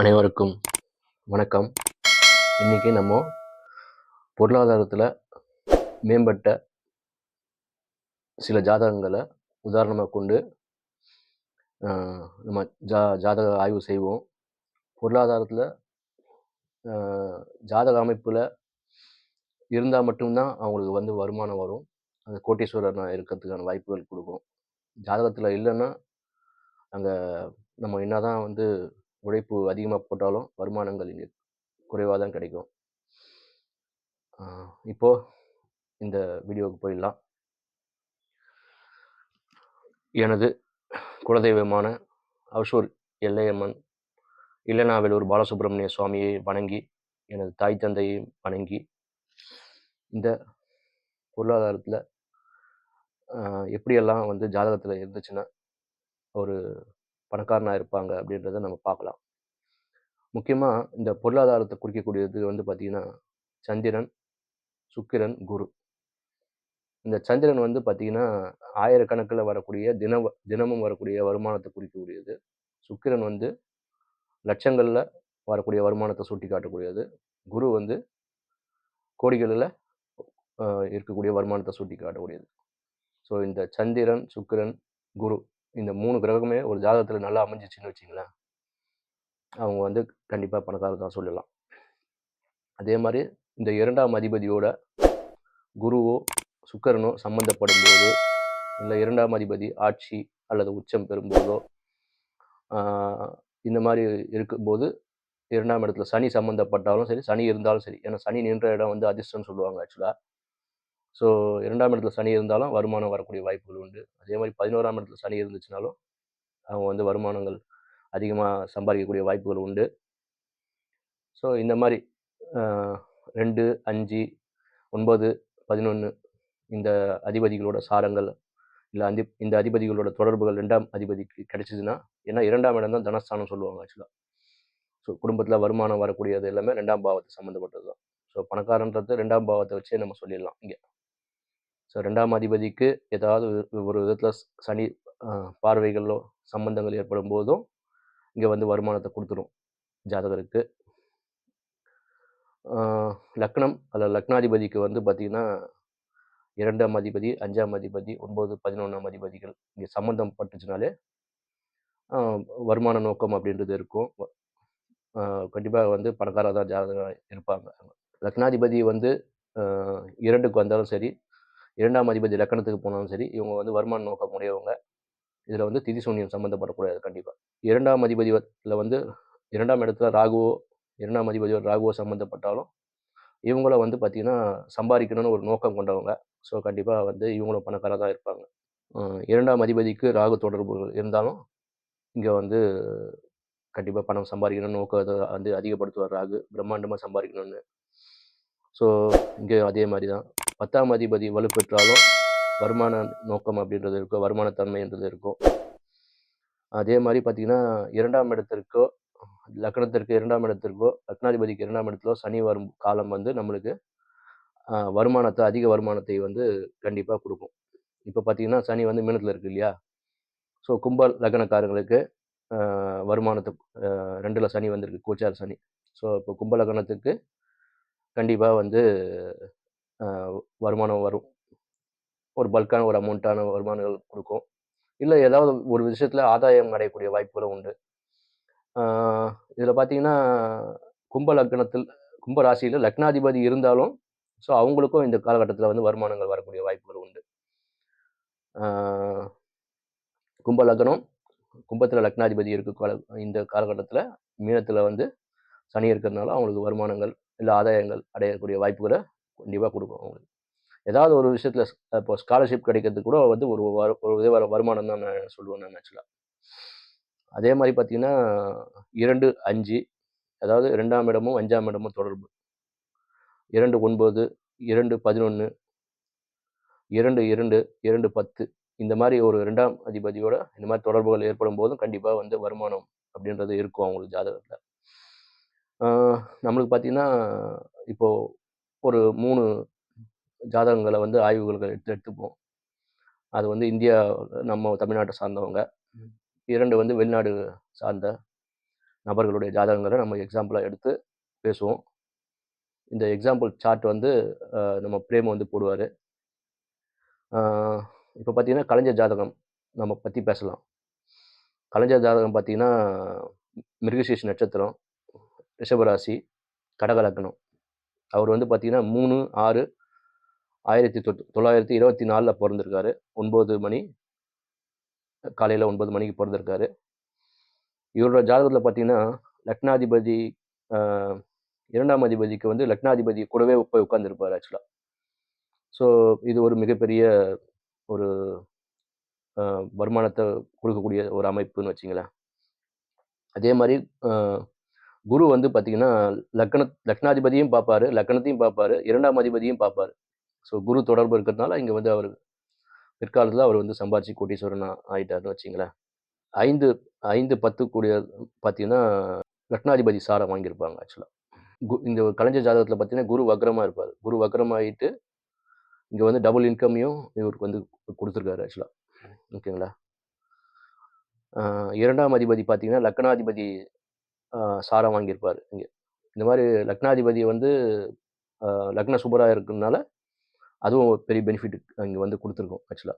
அனைவருக்கும் வணக்கம். இன்றைக்கி நம்ம பொருளாதாரத்தில் மேம்பட்ட சில ஜாதகங்களை உதாரணமாக கொண்டு நம்ம ஜாதக ஆய்வு செய்வோம். பொருளாதாரத்தில் ஜாதக அமைப்பில் இருந்தால் மட்டும்தான் அவங்களுக்கு வருமானம் வரும். அந்த கோட்டீஸ்வரர் இருக்கிறதுக்கான வாய்ப்புகள் கொடுக்கும். ஜாதகத்தில் இல்லைன்னா அங்கே நம்ம என்ன தான் உழைப்பு அதிகமாக போட்டாலும் வருமானங்கள் இங்கே குறைவாக தான் கிடைக்கும். இப்போது இந்த வீடியோவுக்கு போயிடலாம். எனது குலதெய்வமான அவசூர் எல்லையம்மன் இல்லனாவேலூர் பாலசுப்ரமணிய சுவாமியை வணங்கி, எனது தாய் தந்தையை வணங்கி, இந்த பொருளாதாரத்தில் எப்படியெல்லாம் ஜாதகத்தில் இருந்துச்சுன்னா ஒரு பணக்காரனாக இருப்பாங்க அப்படின்றத நம்ம பார்க்கலாம். முக்கியமாக இந்த பொருளாதாரத்தை குறிக்கக்கூடியது பார்த்திங்கன்னா சந்திரன், சுக்கிரன், குரு. இந்த சந்திரன் பார்த்திங்கன்னா ஆயிரக்கணக்கில் வரக்கூடிய தினமும் வரக்கூடிய வருமானத்தை குறிக்கக்கூடியது. சுக்கிரன் லட்சங்களில் வரக்கூடிய வருமானத்தை சுட்டி காட்டக்கூடியது. குரு கோடிகளில் இருக்கக்கூடிய வருமானத்தை சுட்டி காட்டக்கூடியது. ஸோ இந்த சந்திரன், சுக்கிரன், குரு இந்த 3 கிரகமே ஒரு ஜாதகத்தில் நல்லா அமைஞ்சிச்சின்னு வச்சிங்களேன், அவங்க கண்டிப்பாக பணக்காரர் தான் சொல்லலாம். அதே மாதிரி இந்த 2ஆம் அதிபதியோட குருவோ சுக்கிரனோ சம்மந்தப்படும் போது, இல்லை 2ஆம் அதிபதி ஆட்சி அல்லது உச்சம் பெறும்போதோ இந்த மாதிரி இருக்கும்போது 2ஆம் இடத்துல சனி சம்மந்தப்பட்டாலும் சரி, சனி இருந்தாலும் சரி, ஏன்னா சனி நின்ற இடம் அதிர்ஷ்டம்னு சொல்லுவாங்க ஆக்சுவலாக. ஸோ 2ஆம் இடத்துல சனி இருந்தாலும் வருமானம் வரக்கூடிய வாய்ப்புகள் உண்டு. அதே மாதிரி 11ஆம் இடத்துல சனி இருந்துச்சுனாலும் அவங்க வருமானங்கள் அதிகமாக சம்பாதிக்கக்கூடிய வாய்ப்புகள் உண்டு. ஸோ இந்த மாதிரி 2, 5, 9, 11 இந்த அதிபதிகளோட சாரங்கள் இல்லை இந்த அதிபதிகளோட தொடர்புகள் 2ஆம் அதிபதிக்கு கிடைச்சிதுன்னா, ஏன்னா 2ஆம் இடம் தான் தனஸ்தானம் சொல்லுவாங்க ஆக்சுவலாக. ஸோ குடும்பத்தில் வருமானம் வரக்கூடியது எல்லாமே 2ஆம் பாவத்தை சம்மந்தப்பட்டது தான். ஸோ பணக்காரன்றது 2ஆம் பாவத்தை வச்சே நம்ம சொல்லிடலாம் இங்கே. ஸோ 2ஆம் அதிபதிக்கு ஏதாவது ஒரு விதத்தில் சனி பார்வைகளோ சம்பந்தங்கள் ஏற்படும் போதும் இங்கே வருமானத்தை கொடுத்துரும் ஜாதகருக்கு. லக்னம் அல்ல லக்னாதிபதிக்கு பார்த்திங்கன்னா 2ஆம் அதிபதி, 5ஆம் அதிபதி, 9, 11ஆம் அதிபதிகள் இங்கே சம்மந்தம் பட்டுச்சுனாலே வருமான நோக்கம் அப்படின்றது இருக்கும். கண்டிப்பாக பணக்காரர் தான் ஜாதகம் இருப்பாங்க. லக்னாதிபதி 2க்கு வந்தாலும் சரி, 2ஆம் அதிபதி லக்கணத்துக்கு போனாலும் சரி, இவங்க வருமான நோக்கம் உடையவங்க. இதில் திதி சூன்யம் சம்மந்தப்படக்கூடாது கண்டிப்பாக. 2ஆம் அதிபதியில் 2ஆம் இடத்துல ராகுவோ, 2ஆம் அதிபதியோட ராகுவோ சம்மந்தப்பட்டாலும் இவங்கள பார்த்திங்கன்னா சம்பாதிக்கணும்னு ஒரு நோக்கம் கொண்டவங்க. ஸோ கண்டிப்பாக இவங்களும் பணக்காரர் தான் இருப்பாங்க. 2ஆம் அதிபதிக்கு ராகு தொடர்பு இருந்தாலும் இங்கே கண்டிப்பாக பணம் சம்பாதிக்கணும்னு நோக்கத்தை அதிகப்படுத்துவார் ராகு, பிரம்மாண்டமாக சம்பாதிக்கணும்னு. ஸோ இங்கே அதே மாதிரி தான் 10ஆம் அதிபதி வலுப்பெற்றாலும் வருமான நோக்கம் அப்படின்றது இருக்கும், வருமானத்தன்மைன்றது இருக்கும். அதே மாதிரி பார்த்திங்கன்னா 2ஆம் இடத்திற்கோ லக்னத்திற்கு 2ஆம் இடத்திற்கோ லக்னாதிபதிக்கு 2ஆம் இடத்துல சனி வரும் காலம் நம்மளுக்கு வருமானத்தை அதிக வருமானத்தை கண்டிப்பாக கொடுக்கும். இப்போ பார்த்திங்கன்னா சனி மீனத்தில் இருக்குது இல்லையா. ஸோ கும்ப லக்னக்காரங்களுக்கு வருமானத்தை 2ல் சனி வந்திருக்கு, கோச்சார் சனி. ஸோ இப்போ கும்ப லக்னத்துக்கு கண்டிப்பாக வருமானம் வரும், ஒரு பல்கான ஒரு அமௌண்ட்டான வருமானங்கள் கொடுக்கும். இல்லை ஏதாவது ஒரு விஷயத்தில் ஆதாயம் அடையக்கூடிய வாய்ப்புகளும் உண்டு. இதில் பார்த்திங்கன்னா கும்ப ராசியில் லக்னாதிபதி இருந்தாலும் ஸோ அவங்களுக்கும் இந்த காலகட்டத்தில் வருமானங்கள் வரக்கூடிய வாய்ப்புகள் உண்டு. கும்ப லக்னம், கும்பத்தில் லக்னாதிபதி இருக்க இந்த காலகட்டத்தில் மீனத்தில் சனி இருக்கிறதுனால அவங்களுக்கு வருமானங்கள் இல்லை ஆதாயங்கள் அடையக்கூடிய வாய்ப்புகளை கண்டிப்பாக கொடுக்கும். அவங்களுக்கு ஏதாவது ஒரு விஷயத்தில் இப்போ ஸ்காலர்ஷிப் கிடைக்கிறதுக்கு கூட ஒரு வருமானம் தான் நான் சொல்லுவேன் நான் ஆக்சுவலாக. அதே மாதிரி பார்த்திங்கன்னா 2, 5 அதாவது 2ஆம் இடமும் 5ஆம் இடமும் தொடர்பு, 2, 9, 2, 11, 2, 2, 2, 10 இந்த மாதிரி ஒரு 2ஆம் அதிபதியோட இந்த மாதிரி தொடர்புகள் ஏற்படும் போதும் கண்டிப்பாக வருமானம் அப்படின்றது இருக்கும் அவங்களுக்கு ஜாதகத்தில். நம்மளுக்கு பார்த்திங்கன்னா இப்போது ஒரு 3 ஜாதகங்களை ஆய்வுகள் எடுத்துப்போம். அது இந்தியா நம்ம தமிழ்நாட்டை சார்ந்தவங்க, 2 வெளிநாடு சார்ந்த நபர்களுடைய ஜாதகங்கள நம்ம எக்ஸாம்பிளா எடுத்து பேசுவோம். இந்த எக்ஸாம்பிள் சார்ட் வந்து நம்ம பிரேம் வந்து போடுவாரு. இப்ப பார்த்தீங்கன்னா, கலைஞர் ஜாதகம் நம்ம பத்தி பேசலாம். கலைஞர் ஜாதகம் பார்த்தீங்கன்னா, மிருகசீரிஷ நட்சத்திரம், ரிஷபராசி, கடக லக்னம். அவர் வந்து பார்த்தீங்கன்னா 3, 6, 1924ல பொறந்திருக்காரு. 9 மணி காலையில 9 மணிக்கு பொறந்திருக்காரு. இவரோட ஜாதகத்துல பார்த்தீங்கன்னா, லக்னாதிபதி அ 2ஆம் அதிபதிக்கு வந்து லக்னாதிபதி கூடவே போய் உட்கார்ந்திருப்பாரு ஆக்சுவலா. ஸோ இது ஒரு மிகப்பெரிய ஒரு அ வருமானத்த குடுக்கக்கூடிய ஒரு அமைப்புன்னு வச்சுங்களேன். அதே மாரி அ குரு வந்து பார்த்தீங்கன்னா, லக்னாதிபதியும் பார்ப்பாரு, லக்னத்தையும் பார்ப்பாரு, 2ஆம் அதிபதியும் பார்ப்பாரு. ஸோ குரு தொடர்பு இருக்கிறதுனால, இங்க வந்து அவரு பிற்காலத்துல அவர் வந்து சம்பாரிச்சு கோடீஸ்வரன் ஆயிட்டாருன்னு வச்சுங்களேன். 5, 5, 10 கூடிய பார்த்தீங்கன்னா, லக்னாதிபதி சாரம் வாங்கியிருப்பாங்க ஆக்சுவலா. இந்த கலைஞர் ஜாதகத்துல பார்த்தீங்கன்னா, குரு வக்ரமா இருப்பாரு. குரு வக்ரமாயிட்டு, இங்க வந்து டபுள் இன்கமையும் இவருக்கு வந்து குடுத்துருக்காரு ஆக்சுவலா. ஓகேங்களா? 2ஆம் அதிபதி பார்த்தீங்கன்னா, லக்னாதிபதி அ சாரம் வாங்கியிருப்பாரு இங்க. இந்த மாரி லக்னாதிபதி வந்து அ லக்ன சுபரா இருக்கிறதுனால, அதுவும் ஒரு பெரிய பெனிஃபிட் இங்க வந்து குடுத்துருக்கும் ஆக்சுவலா.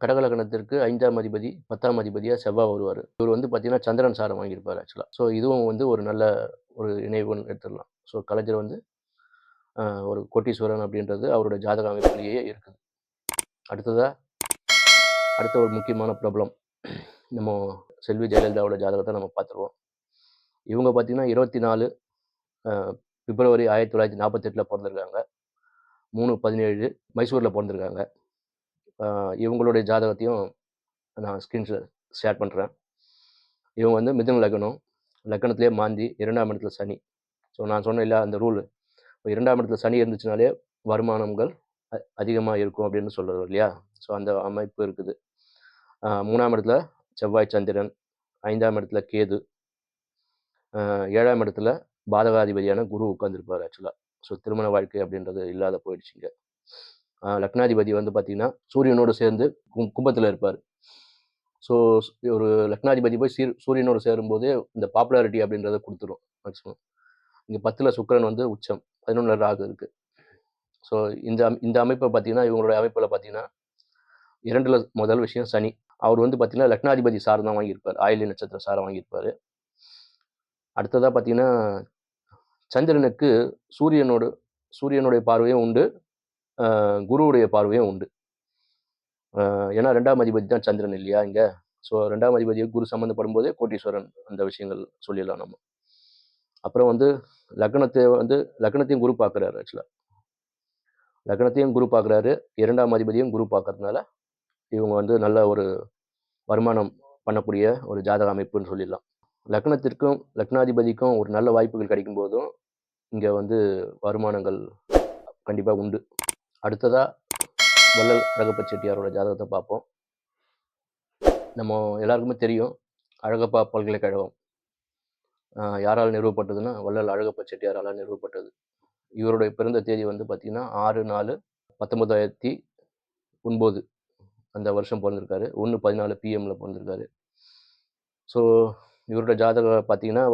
கடக லக்னத்திற்கு 5ஆம் அதிபதி, 10ஆம் அதிபதியா செவ்வா வருவாரு. இவரு வந்து பார்த்தீங்கன்னா, சந்திரன் சாரம் வாங்கியிருப்பாரு ஆக்சுவலா. ஸோ இதுவும் வந்து ஒரு நல்ல ஒரு இணைவுன்னு எடுத்துடலாம். ஸோ கலைஞர் வந்து ஒரு கோட்டீஸ்வரன் அப்படின்றது அவருடைய ஜாதக அமைப்பிலேயே இருக்குது. அடுத்ததா, அடுத்த ஒரு முக்கியமான பிரபலம். நம்ம செல்வி ஜெயலலிதாவோட ஜாதகத்த நம்ம பார்த்துருவோம். இவங்க பார்த்தீங்கன்னா 24 அ பிப்ரவரி 1948ல பொறந்திருக்காங்க. 3/17 மைசூர்ல பொறந்திருக்காங்க. இவங்களுடைய ஜாதகத்தையும் நான் ஷேர் பண்றேன். இவங்க வந்து மிதுன லக்னம். லக்னத்திலேயே மாந்தி, 2ஆம் இடத்துல சனி. ஸோ நான் சொன்னேன் இல்லையா அந்த ரூலு. 2ஆம் இடத்துல சனி இருந்துச்சுனாலே வருமானங்கள் அதிகமா இருக்கும் அப்படின்னு சொல்றோம் இல்லையா? ஸோ அந்த அமைப்பு இருக்குது. 3ஆம் இடத்துல செவ்வாய், சந்திரன். 5ஆம் இடத்துல கேது. 7ஆம் இடத்துல பாதகாதிபதியான குரு உட்கார்ந்திருப்பாரு ஆக்சுவலா. ஸோ திருமண வாழ்க்கை அப்படின்றது இல்லாத போயிடுச்சுங்க. லக்னாதிபதி வந்து பார்த்தீங்கன்னா, சூரியனோடு சேர்ந்து கும்பத்துல இருப்பாரு. ஸோ ஒரு லக்னாதிபதி போய் சூரியனோடு சேரும்போதே இந்த பாப்புலாரிட்டி அப்படின்றத குடுத்துரும் மேக்ஸிமம். இங்க 10ல சுக்கிரன் வந்து உச்சம். 11ல ராகு இருக்கு. ஸோ இந்த அமைப்ப பார்த்தீங்கன்னா, இவங்களுடைய அமைப்புல பார்த்தீங்கன்னா, 2ல முதல் விஷயம் சனி. அவர் வந்து பார்த்தீங்கன்னா, லக்னாதிபதி சாரம் தான் வாங்கியிருப்பாரு. ஆயில்ய நட்சத்திர சாரம் வாங்கியிருப்பாரு. அடுத்ததா பார்த்தீங்கன்னா, சந்திரனுக்கு சூரியனோடு சூரியனுடைய பார்வையும் உண்டு. குருவுடைய பார்வையும் உண்டு. ஏன்னா 2ஆம் அதிபதி தான் சந்திரன் இல்லையா இங்க. ஸோ 2ஆம் அதிபதிய குரு சம்மந்தப்படும்போதே கோட்டீஸ்வரன் அந்த விஷயங்கள் சொல்லிடலாம் நம்ம. அப்புறம் வந்து லக்னத்தையும் குரு பார்க்குறாரு ஆக்சுவலா. லக்னத்தையும் குரு பார்க்குறாரு. 2ஆம் அதிபதியும் குரு பார்க்கறதுனால, இவங்க வந்து நல்ல ஒரு வருமானம் பண்ணக்கூடிய ஒரு ஜாதக அமைப்புன்னு சொல்லிடலாம். லக்னத்திற்கும், லக்னாதிபதிக்கும் ஒரு நல்ல வாய்ப்புகள் கிடைக்கும்போதும், இங்க வந்து வருமானங்கள் கண்டிப்பா உண்டு. அடுத்ததா வள்ளல் அழகப்ப செட்டியாரோட ஜாதகத்த பார்ப்போம். நம்ம எல்லாருக்குமே தெரியும். அழகப்பா பல்கலைக்கழகம் யாரால் நிறுவப்பட்டதுன்னா, வள்ளல் அழகப்ப செட்டியாரால நிறுவப்பட்டது. இவருடைய பிறந்த தேதி வந்து பார்த்தீங்கன்னா, 6/4/1909 அந்த வருஷம் பொறந்திருக்காரு. 1:14 PM பொறந்திருக்காரு. ஸோ இவரோட ஜாதகம் பார்த்தீங்கன்னா,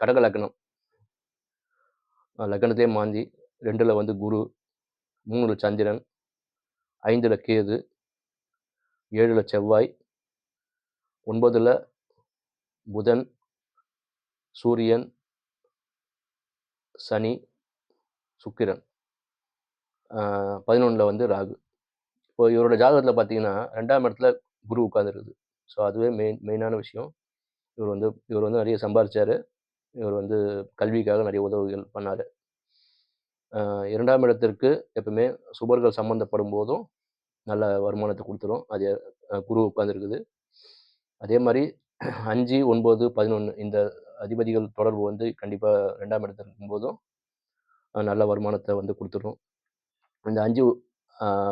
கடக லக்னம். லக்னத்திலே மாந்தி, 2ல வந்து குரு, 3ல சந்திரன், 5ல கேது, 7ல செவ்வாய், 9ல புதன், சூரியன், சனி, சுக்கிரன். 11ல வந்து ராகு. இப்போ இவரோட ஜாதகத்துல பார்த்தீங்கன்னா, 2ஆம் இடத்துல குரு உட்கார்ந்திருக்குது. ஸோ அதுவே மெயினான விஷயம். இவர் வந்து நெறைய சம்பாரிச்சாரு. இவர் வந்து கல்விக்காக நெறைய உதவிகள் பண்ணாரு. 2ஆம் இடத்திற்கு எப்பவுமே சுபர்கள் சம்மந்தப்படும்போதும், நல்ல வருமானத்த குடுத்துரும். அது குரு உட்கார்ந்திருக்குது. அதே மாரி 5, 9, 11 இந்த அதிபதிகள் தொடர்பு வந்து கண்டிப்பா 2ஆம் இடத்துல இருக்கும்போதும், நல்ல வருமானத்த வந்து குடுத்துரும். இந்த 5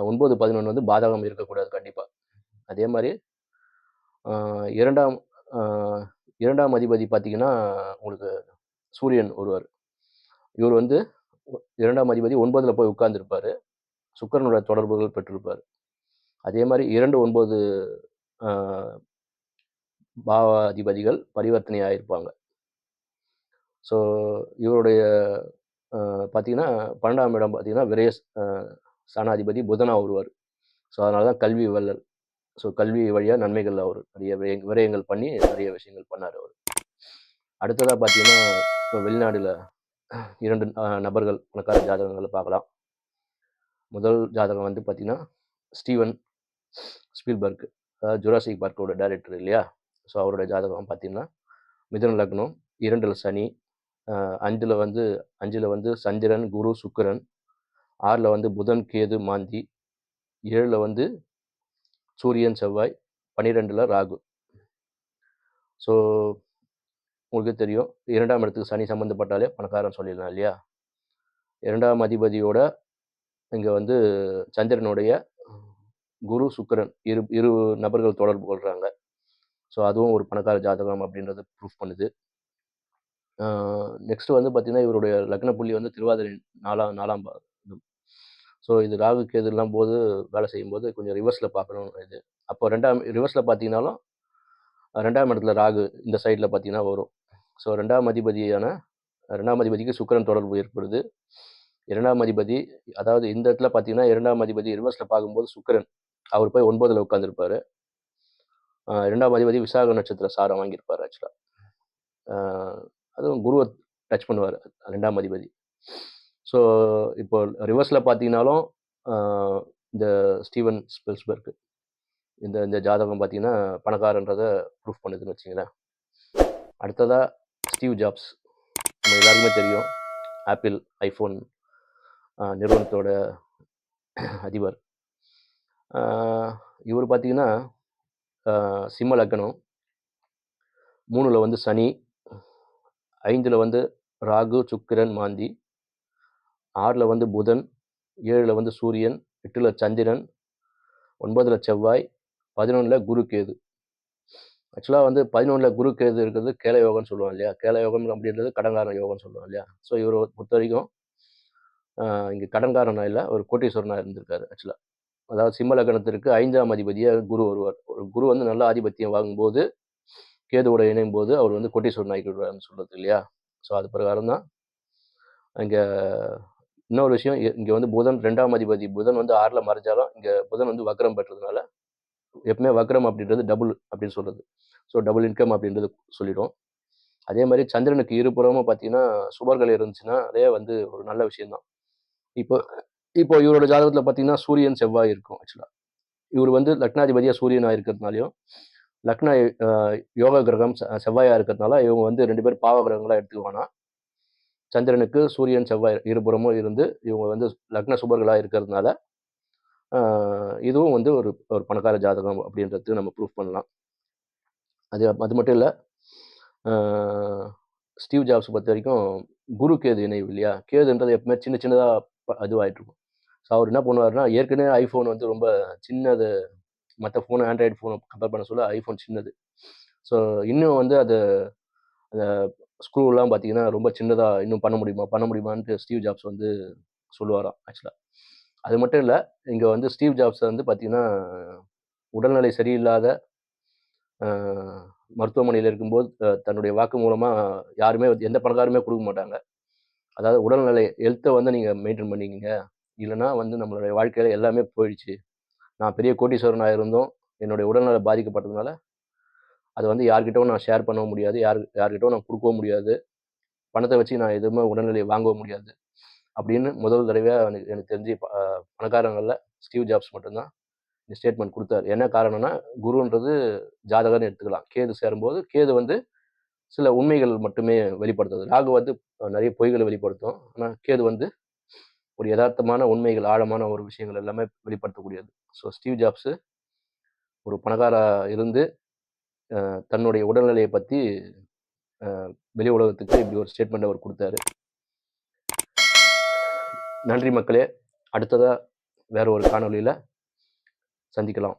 9, 11 வந்து பாதகம் இருக்கக்கூடாது கண்டிப்பா. அதே மாரி அ 2ஆம் அ 2ஆம் அதிபதி பார்த்தீங்கன்னா, உங்களுக்கு சூரியன் வருவாரு. இவர் வந்து 2ஆம் அதிபதி 9ல போய் உட்கார்ந்திருப்பாரு. சுக்கிரனோட தொடர்புகள் பெற்றிருப்பாரு. அதே மாரி 2, 9 அ பாவாதிபதிகள் பரிவர்த்தனை ஆயிருப்பாங்க. ஸோ இவருடைய பார்த்தீங்கன்னா 12ஆம் இடம் பார்த்தீங்கன்னா விரய ஸ்தானாதிபதி புதனாக வருவார். ஸோ அதனால தான் கல்வி வள்ளல். ஸோ கல்வி வழியாக நன்மைகள் அவர் நிறைய விரயங்கள் பண்ணி நிறைய விஷயங்கள் பண்ணார் அவர். அடுத்ததாக பார்த்தீங்கன்னா இப்போ வெளிநாடுல 2 நபர்கள் பணக்கார ஜாதகங்களை பார்க்கலாம். முதல் ஜாதகம் வந்து பார்த்தீங்கன்னா ஸ்டீவன் ஸ்பீல்பர்க், அதாவது ஜுராசிக் பார்க்கோட டைரக்டர் இல்லையா? ஸோ அவரோட ஜாதகம் பார்த்தீங்கன்னா மிதுன லக்னம், 2ல் சனி, 5ல் வந்து சந்திரன், குரு, சுக்கிரன், 6ல் வந்து புதன், கேது, மாந்தி, 7ல் வந்து சூரியன், செவ்வாய், 12ல் ராகு. ஸோ உங்களுக்கு தெரியும் 2ஆம் இடத்துக்கு சனி சம்மந்தப்பட்டாலே பணக்காரன் சொல்லிடலாம் இல்லையா? 2ஆம் அதிபதியோட இங்கே வந்து சந்திரனுடைய குரு, சுக்கிரன் இரு நபர்கள் தொடர்பு கொள்கிறாங்க. ஸோ அதுவும் ஒரு பணக்கார ஜாதகம் அப்படின்றத ப்ரூஃப் பண்ணுது. நெக்ஸ்ட் வந்து பார்த்தீங்கன்னா இவருடைய லக்ன புள்ளி வந்து திருவாதிரை 4ஆம் பாதம். ஸோ இது ராகு கேதுலாம் போது வேலை செய்யும்போது கொஞ்சம் ரிவர்ஸில் பார்க்கணும் இது. அப்போ ரிவர்ஸில் பார்த்தீங்கன்னாலும் 2ஆம் இடத்துல ராகு இந்த சைடில் பார்த்தீங்கன்னா வரும். ஸோ 2ஆம் அதிபதிக்கு சுக்கிரன் தொடர்பு ஏற்படுது. 2ஆம் அதிபதி, அதாவது இந்த இடத்துல பார்த்தீங்கன்னா 2ஆம் அதிபதி ரிவர்ஸில் பார்க்கும்போது சுக்கிரன் அவர் போய் 9ல் உட்காந்துருப்பார். 2ஆம் அதிபதி விசாக நட்சத்திர சாரம் வாங்கியிருப்பார் ஆக்சுவலாக. அதுவும் குருவை டச் பண்ணுவார் 2ஆம் அதிபதி. ஸோ இப்போ ரிவர்ஸில் பார்த்தீங்கன்னாலும் இந்த ஸ்டீவன் ஸ்பில்ஸ்பர்க் இந்த ஜாதகம் பார்த்தீங்கன்னா பணக்காரன்றதை ப்ரூஃப் பண்ணுதுன்னு வச்சிங்களேன். அடுத்ததாக ஸ்டீவ் ஜாப்ஸ், நம்ம எல்லாருக்குமே தெரியும், ஆப்பிள் ஐஃபோன் நிறுவனத்தோட அதிபர். இவர் பார்த்தீங்கன்னா சிம்ம லக்னம், 3ல் வந்து சனி, 5ல் வந்து ராகு, சுக்கிரன், மாந்தி, 6ல் வந்து புதன், 7ல் வந்து சூரியன், 8ல் சந்திரன், 9ல் செவ்வாய், 11ல் குரு கேது. ஆக்சுவலாக வந்து 11ல் குரு கேது இருக்கிறது கேல யோகம்னு சொல்லுவோம் இல்லையா? கேல யோகம் அப்படின்றது கடன்கார யோகம்னு சொல்லுவோம் இல்லையா? ஸோ இவரை பொறுத்த வரைக்கும் இங்கே கடன்காரனாக இல்லை, ஒரு கோட்டீஸ்வரனாக இருந்திருக்காரு ஆக்சுவலாக. அதாவது சிம்ம லக்னத்திற்கு 5ஆம் அதிபதியாக குரு வருவார். ஒரு குரு வந்து நல்ல ஆதிபத்தியம் வாங்கும்போது கேதுவோட இணையும் போது அவர் வந்து கோட்டீஸ்வரன் ஆகிடுவார்னு சொல்கிறது இல்லையா? ஸோ அது பிரகாரம் தான் இங்கே இன்னொரு விஷயம், இங்கே வந்து புதன் 2ஆம் அதிபதி புதன் வந்து 6ல் மறைஞ்சாலும் இங்கே புதன் வந்து வக்ரம் பெற்றதுனால, எப்பவுமே வக்ரம் அப்படின்றது டபுள் அப்படின்னு சொல்கிறது. ஸோ டபுள் இன்கம் அப்படின்றது சொல்லிடும். அதே மாதிரி சந்திரனுக்கு இருபுறமும் பார்த்தீங்கன்னா சுபர்கள் இருந்துச்சுன்னா அதே வந்து ஒரு நல்ல விஷயம்தான். இப்போ இவரோட ஜாதகத்தில் பார்த்தீங்கன்னா சூரியன், செவ்வாய் இருக்கும் ஆக்சுவலாக. இவர் வந்து லக்னாதிபதியாக சூரியனாக இருக்கிறதுனாலையும், லக்ன யோக கிரகம் செவ்வாயாக இருக்கிறதுனால இவங்க வந்து 2 பேர் பாவ கிரகங்களாக எடுத்துக்குவானா, சந்திரனுக்கு சூரியன், செவ்வாய் இருபுறமும் இருந்து இவங்க வந்து லக்ன சுபர்களாக இருக்கிறதுனால இதுவும் வந்து ஒரு பணக்கார ஜாதகம் அப்படின்றது நம்ம ப்ரூஃப் பண்ணலாம். அது மட்டும் இல்லை, ஸ்டீவ் ஜாப்ஸ் பொறுத்த வரைக்கும் குரு கேது இணைவு இல்லையா? கேதுன்றது எப்பவுமே சின்னதாக இதுவாகிட்டு இருக்கும். ஸோ அவர் என்ன பண்ணுவார்னா, ஏற்கனவே ஐஃபோன் வந்து ரொம்ப சின்னது, மற்ற ஃபோனு ஆண்ட்ராய்டு ஃபோனை கம்பேர் பண்ண சொல்ல ஐஃபோன் சின்னது. ஸோ இன்னும் வந்து அது அந்த ஸ்க்ரூலாம் பார்த்தீங்கன்னா ரொம்ப சின்னதாக இன்னும் பண்ண முடியுமான்ட்டு ஸ்டீவ் ஜாப்ஸ் வந்து சொல்லுவாராம் ஆக்சுவலாக. அது மட்டும் இல்லை, இங்கே வந்து ஸ்டீவ் ஜாப்ஸ் வந்து பார்த்தீங்கன்னா உடல்நிலை சரியில்லாத மருத்துவமனையில் இருக்கும்போது தன்னுடைய வாக்கு மூலமாக யாருமே எந்த பணக்காருமே கொடுக்க மாட்டாங்க. அதாவது உடல்நிலை ஹெல்த்தை வந்து நீங்கள் மெயின்டைன் பண்ணிக்கிங்க, இல்லைனா வந்து நம்மளுடைய வாழ்க்கையில் எல்லாமே போயிடுச்சு. நான் பெரிய கோட்டீஸ்வரனாக இருந்தும் என்னுடைய உடல்நலை பாதிக்கப்பட்டதுனால அதை வந்து யார்கிட்டவும் நான் ஷேர் பண்ணவும் முடியாது, யார்கிட்டவும் நான் கொடுக்கவும் முடியாது, பணத்தை வச்சு நான் எதுவுமே உடல்நிலையை வாங்கவும் முடியாது அப்படின்னு முதல் தடவையாக எனக்கு தெரிஞ்சு பணக்காரங்களில் ஸ்டீவ் ஜாப்ஸ் மட்டும்தான் இந்த ஸ்டேட்மெண்ட் கொடுத்தாரு. என்ன காரணம்னா, குருன்றது ஜாதகர்னு எடுத்துக்கலாம். கேது சேரும்போது கேது வந்து சில உண்மைகள் மட்டுமே வெளிப்படுத்துது. ராகு வந்து நிறைய பொய்களை வெளிப்படுத்தும். ஆனால் கேது வந்து ஒரு யதார்த்தமான உண்மைகள், ஆழமான ஒரு விஷயங்கள் எல்லாமே வெளிப்படுத்தக்கூடியது. ஸோ ஸ்டீவ் ஜாப்ஸு ஒரு பணக்காரா இருந்து தன்னுடைய உடல்நிலையை பற்றி வெளி உலகத்துக்கு இப்படி ஒரு ஸ்டேட்மெண்ட் அவர் கொடுத்தாரு. நன்றி மக்களே. அடுத்ததாக வேற ஒரு காணொளியில் சந்திக்கலாம்.